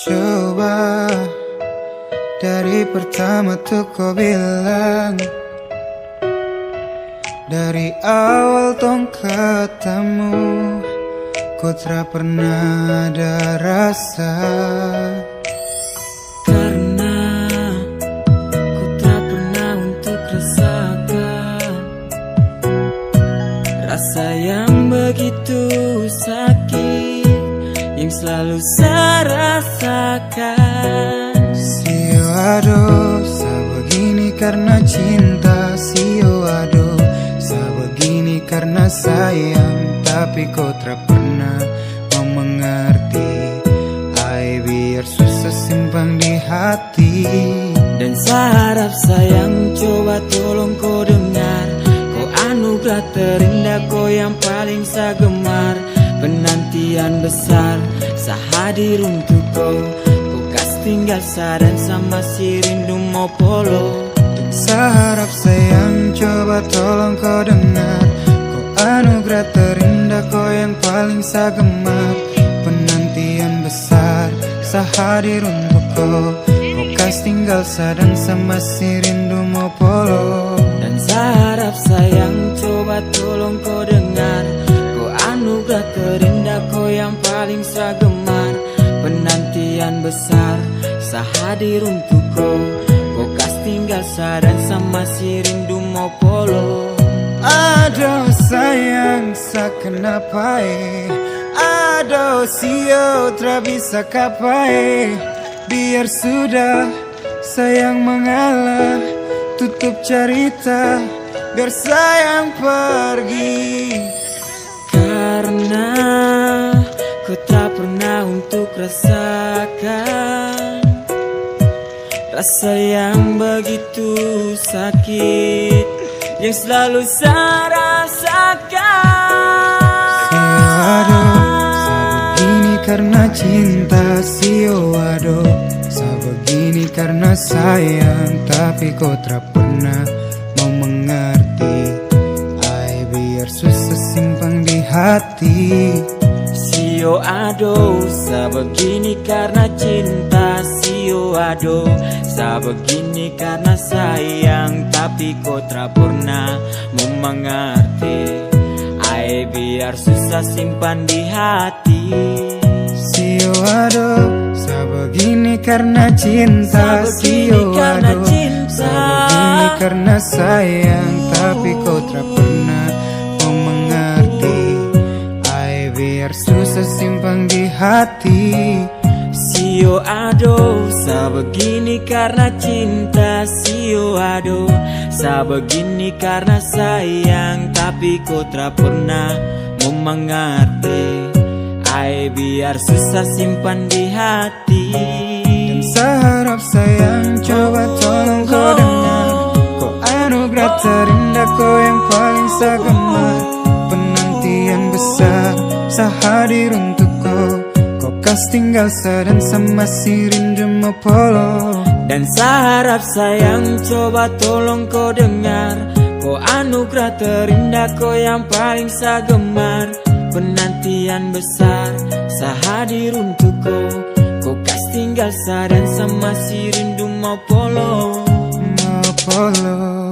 Coba dari pertama tuh kau bilang, dari awal tong ketemu, ku tak pernah ada rasa. Karena ku tak pernah untuk rasakan rasa yang begitu sakit yang selalu saya rasakan. Sio aduh, saya begini karena cinta. Sio aduh, saya begini karena sayang. Tapi kau tak pernah mau mengerti. Ay, biar susah simpan di hati. Dan saya harap sayang, coba tolong kau dengar. Kau anugerah terindah, kau yang paling saya gemar. Penantian besar, saya hadir untuk kau. Kau kas tinggal saya dan sama si rindu mau polo. Saya harap sayang, coba tolong kau dengar. Kau anugerah terindah, kau yang paling saya gemar. Penantian besar, saya hadir untuk kau. Kau kas tinggal saya dan sama si rindu mau polo. Dan saya harap sayang, coba tolong kau dengar. Kau anugerah terindah, kau yang paling saya gemar. Penantian besar, saya hadir untuk kau. Kau kas tinggal saya dan sama si rindu mau polo. Aduh sayang, saya kenapa aduh sio tak bisa kapai. Biar sudah sayang mengalah, tutup cerita, biar sayang pergi. Karena ku tak pernah untuk rasakan rasa yang begitu sakit yang selalu saya rasakan. Sio aduh, saya begini karena cinta. Sio aduh, saya begini karena sayang. Tapi kau tak pernah mau mengerti. Ay, biar susah simpan di hati. Sio aduh, saya begini karena cinta. Sio aduh, saya begini karena sayang. Tapi kau tak pernah mau mengerti. Ay, biar susah simpan di hati. Sio aduh, saya begini karena cinta. Sio aduh, saya begini karena sayang. Tapi kau tak pernah mau mengerti. Ay, biar susah simpan di hati. Sio aduh, saya begini karena cinta. Sio aduh, saya begini karena sayang. Tapi kau tak pernah mau mengerti. Ay, biar susah simpan di hati. Dan saya harap sayang, coba tolong kau dengar. Kau anugerah terindah, kau yang paling saya gemar. Penantian besar, saya hadir untuk kau. Kau kas tinggal saya dan sama si rindu mau polo. Dan saya harap sayang, coba tolong kau dengar. Kau anugerah terindah, kau yang paling saya gemar. Penantian besar, saya hadir untuk kau. Kau kas tinggal saya dan sama si rindu mau polo. Mau polo.